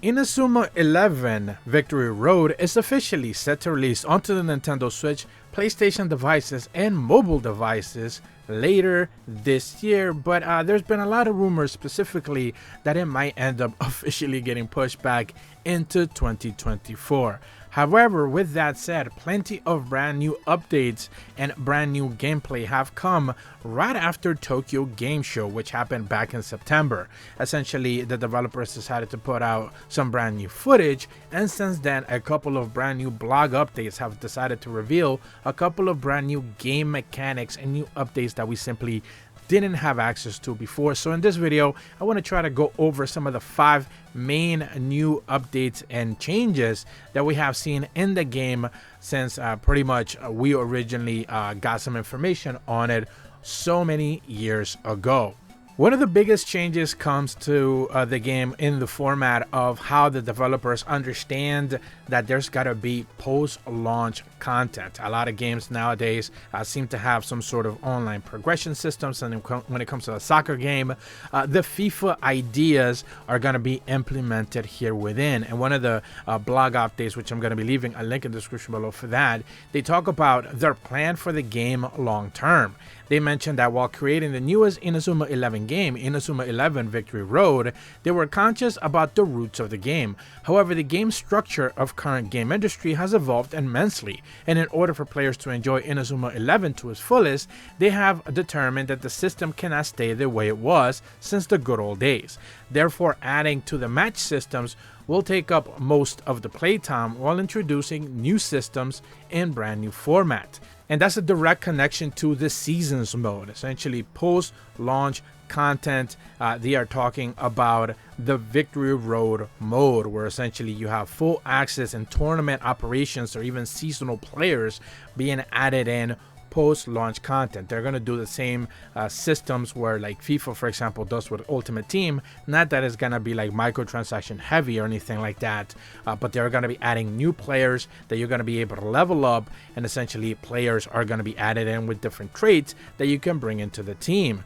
Inazuma 11 Victory Road is officially set to release onto the Nintendo Switch, PlayStation devices, and mobile devices later this year, but there's been a lot of rumors specifically that it might end up officially getting pushed back into 2024. However, with that said, plenty of brand new updates and brand new gameplay have come right after Tokyo Game Show, which happened back in September. Essentially, the developers decided to put out some brand new footage, and since then, a couple of brand new blog updates have decided to reveal a couple of brand new game mechanics and new updates that we simply didn't have access to before. So in this video, I want to try to go over some of the 5 main new updates and changes that we have seen in the game since pretty much we originally got some information on it so many years ago. One of the biggest changes comes to the game in the format of how the developers understand that there's got to be post-launch content. A lot of games nowadays seem to have some sort of online progression systems, and when it comes to a soccer game, the FIFA ideas are going to be implemented here within. And one of the blog updates, which I'm going to be leaving a link in the description below for that, they talk about their plan for the game long term. They mentioned that while creating the newest Inazuma 11 game, Inazuma 11 Victory Road, they were conscious about the roots of the game. However, the game structure of current game industry has evolved immensely, and in order for players to enjoy Inazuma 11 to its fullest, they have determined that the system cannot stay the way it was since the good old days. Therefore, adding to the match systems will take up most of the playtime while introducing new systems in brand new format. And that's a direct connection to the seasons mode, essentially post-launch content. They are talking about the Victory Road mode, where essentially you have full access and tournament operations or even seasonal players being added in post-launch content. They're going to do the same systems where like FIFA, for example, does with Ultimate Team. Not that it's going to be like microtransaction heavy or anything like that, but they're going to be adding new players that you're going to be able to level up, and essentially players are going to be added in with different traits that you can bring into the team.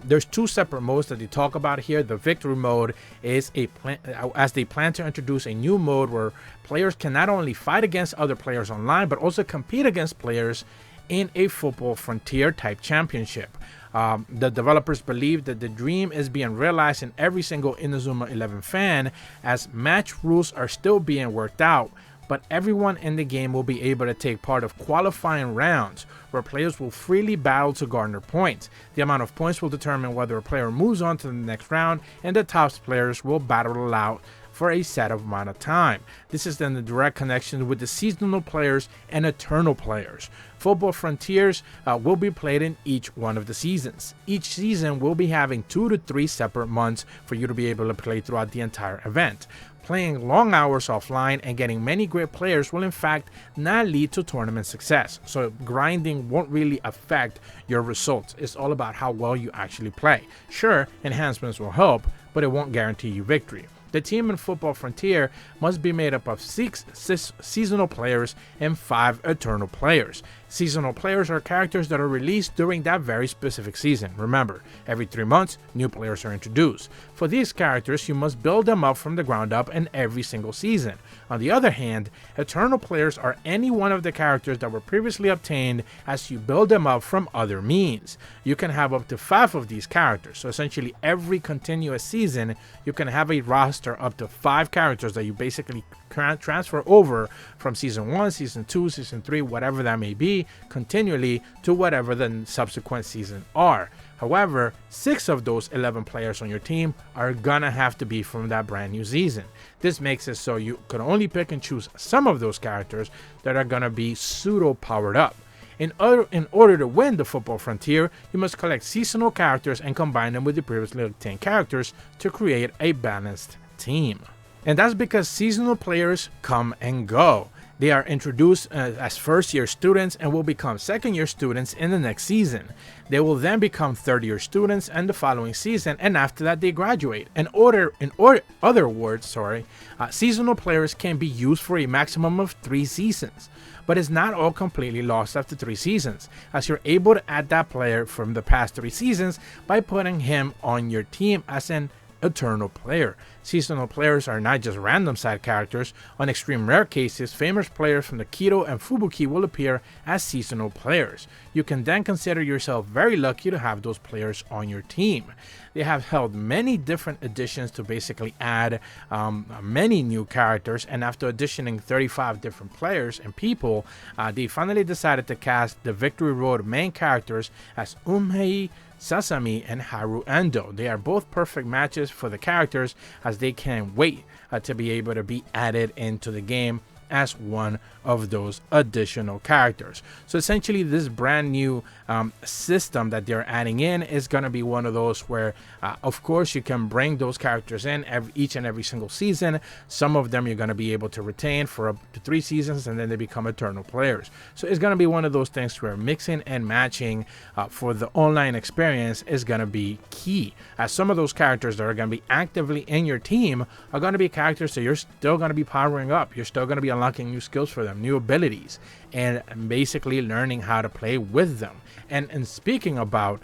There's 2 separate modes that they talk about here. The victory mode is as they plan to introduce a new mode where players can not only fight against other players online, but also compete against players in a football frontier type championship. The developers believe that the dream is being realized in every single Inazuma 11 fan, as match rules are still being worked out, but everyone in the game will be able to take part of qualifying rounds where players will freely battle to garner points. The amount of points will determine whether a player moves on to the next round, and the top players will battle it out for a set amount of time. This is then the direct connection with the seasonal players and eternal players. Football Frontiers will be played in each one of the seasons. Each season will be having 2 to 3 separate months for you to be able to play throughout the entire event. Playing long hours offline and getting many great players will in fact not lead to tournament success, so grinding won't really affect your results. It's all about how well you actually play. Sure, enhancements will help, but it won't guarantee you victory. The team in Football Frontier must be made up of 6 seasonal players and 5 eternal players. Seasonal players are characters that are released during that very specific season. Remember, every 3 months, new players are introduced. For these characters, you must build them up from the ground up in every single season. On the other hand, eternal players are any one of the characters that were previously obtained as you build them up from other means. You can have up to 5 of these characters, so essentially every continuous season, you can have a roster up to 5 characters that you basically transfer over from season 1, season 2, season 3, whatever that may be, continually to whatever the subsequent season are. However, 6 of those 11 players on your team are gonna have to be from that brand new season. This makes it so you can only pick and choose some of those characters that are gonna be pseudo powered up. In order to win the Football Frontier, you must collect seasonal characters and combine them with the previously obtained characters to create a balanced team. And that's because seasonal players come and go. They are introduced as first-year students and will become second-year students in the next season. They will then become third-year students in the following season, and after that they graduate. In other words, seasonal players can be used for a maximum of 3 seasons. But it's not all completely lost after 3 seasons, as you're able to add that player from the past 3 seasons by putting him on your team as an eternal player. Seasonal players are not just random side characters. On extreme rare cases, famous players from the Kido and Fubuki will appear as seasonal players. You can then consider yourself very lucky to have those players on your team. They have held many different editions to basically add many new characters, and after auditioning 35 different players and people, they finally decided to cast the Victory Road main characters as Umei, Sasami, and Haru Endo. They are both perfect matches for the characters, as they can't wait to be able to be added into the game as one of those additional characters. So essentially, this brand new system that they're adding in is going to be one of those where of course you can bring those characters in each and every single season. Some of them you're going to be able to retain for up to 3 seasons, and then they become eternal players. So it's going to be one of those things where mixing and matching for the online experience is going to be key, as some of those characters that are going to be actively in your team are going to be characters that you're still going to be powering up. You're still going to be unlocking new skills for them, new abilities, and basically learning how to play with them. And speaking about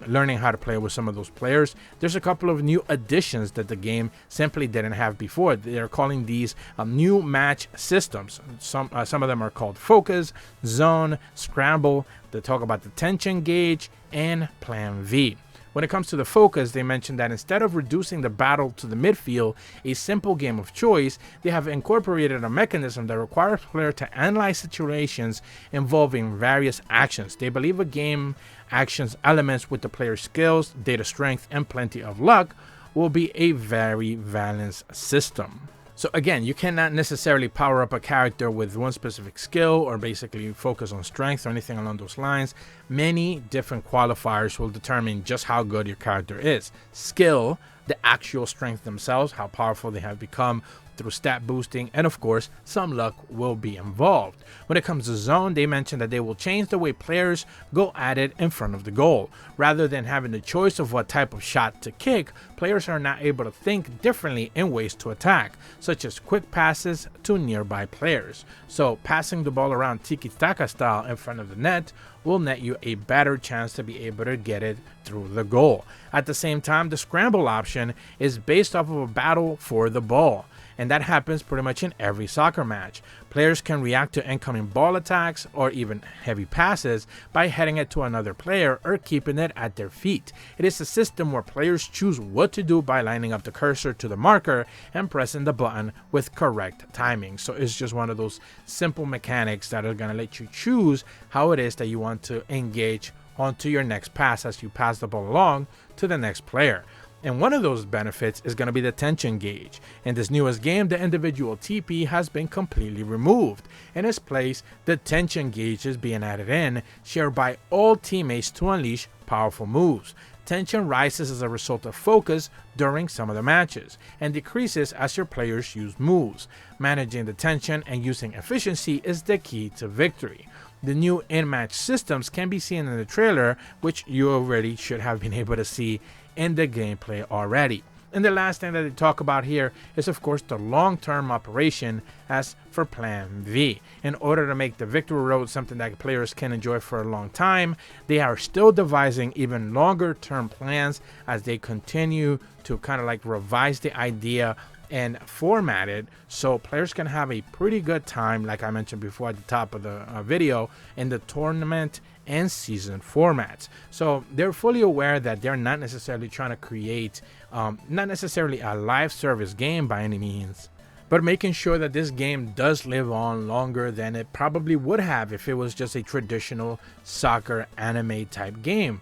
learning how to play with some of those players, there's a couple of new additions that the game simply didn't have before. They're calling these new match systems. Some of them are called Focus, Zone, Scramble. They talk about the Tension Gauge and Plan V. When it comes to the Focus, they mentioned that instead of reducing the battle to the midfield, a simple game of choice, they have incorporated a mechanism that requires players to analyze situations involving various actions. They believe a game actions elements with the player's skills, data strength, and plenty of luck will be a very balanced system. So again, you cannot necessarily power up a character with one specific skill or basically focus on strength or anything along those lines. Many different qualifiers will determine just how good your character is. Skill, the actual strength themselves, how powerful they have become through stat boosting, and of course, some luck will be involved. When it comes to Zone, they mentioned that they will change the way players go at it in front of the goal. Rather than having the choice of what type of shot to kick, players are now able to think differently in ways to attack, such as quick passes to nearby players. So passing the ball around tiki-taka style in front of the net will net you a better chance to be able to get it through the goal. At the same time, the Scramble option is based off of a battle for the ball, and that happens pretty much in every soccer match. Players can react to incoming ball attacks or even heavy passes by heading it to another player or keeping it at their feet. It is a system where players choose what to do by lining up the cursor to the marker and pressing the button with correct timing. So it's just one of those simple mechanics that are going to let you choose how it is that you want to engage onto your next pass as you pass the ball along to the next player. And one of those benefits is going to be the tension gauge. In this newest game, the individual TP has been completely removed. In its place, the tension gauge is being added in, shared by all teammates to unleash powerful moves. Tension rises as a result of focus during some of the matches, and decreases as your players use moves. Managing the tension and using efficiency is the key to victory. The new in-match systems can be seen in the trailer, which you already should have been able to see in the gameplay already. And the last thing that they talk about here is of course the long-term operation as for Plan V. In order to make the Victory Road something that players can enjoy for a long time, they are still devising even longer term plans as they continue to kind of like revise the idea and format it so players can have a pretty good time, like I mentioned before at the top of the video, in the tournament and season formats. So they're fully aware that they're not necessarily trying to create not necessarily a live service game by any means, but making sure that this game does live on longer than it probably would have if it was just a traditional soccer anime type game.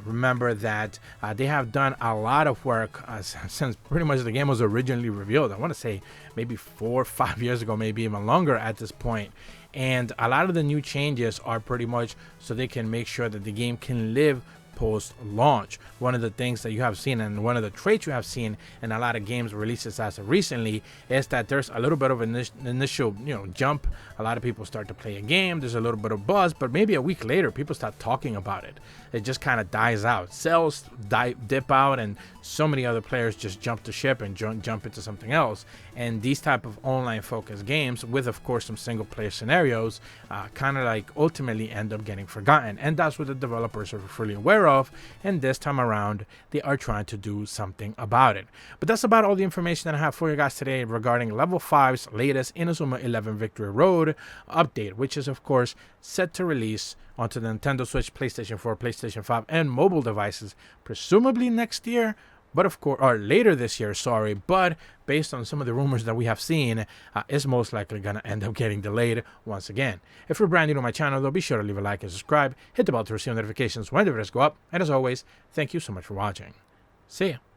Remember that they have done a lot of work since pretty much the game was originally revealed. I want to say maybe 4 or 5 years ago, maybe even longer at this point. And a lot of the new changes are pretty much so they can make sure that the game can live post-launch. One of the things that you have seen, and one of the traits you have seen in a lot of games releases as of recently, is that there's a little bit of an initial jump. A lot of people start to play a game, there's a little bit of buzz, but maybe a week later people start talking about it. It just kind of dies out. Sales dip out, and so many other players just jump the ship and jump into something else. And these type of online focused games, with of course some single player scenarios, kind of like ultimately end up getting forgotten. And that's what the developers are fully aware of, and this time around they are trying to do something about it. But that's about all the information that I have for you guys today regarding Level 5's latest Inazuma 11 Victory Road update, which is of course set to release onto the Nintendo Switch, PlayStation 4, PlayStation 5, and mobile devices, presumably next year, but of course, or later this year, sorry, but based on some of the rumors that we have seen, is most likely gonna end up getting delayed once again. If you're brand new to my channel, though, be sure to leave a like and subscribe, hit the bell to receive notifications when the videos go up, and as always, thank you so much for watching. See ya.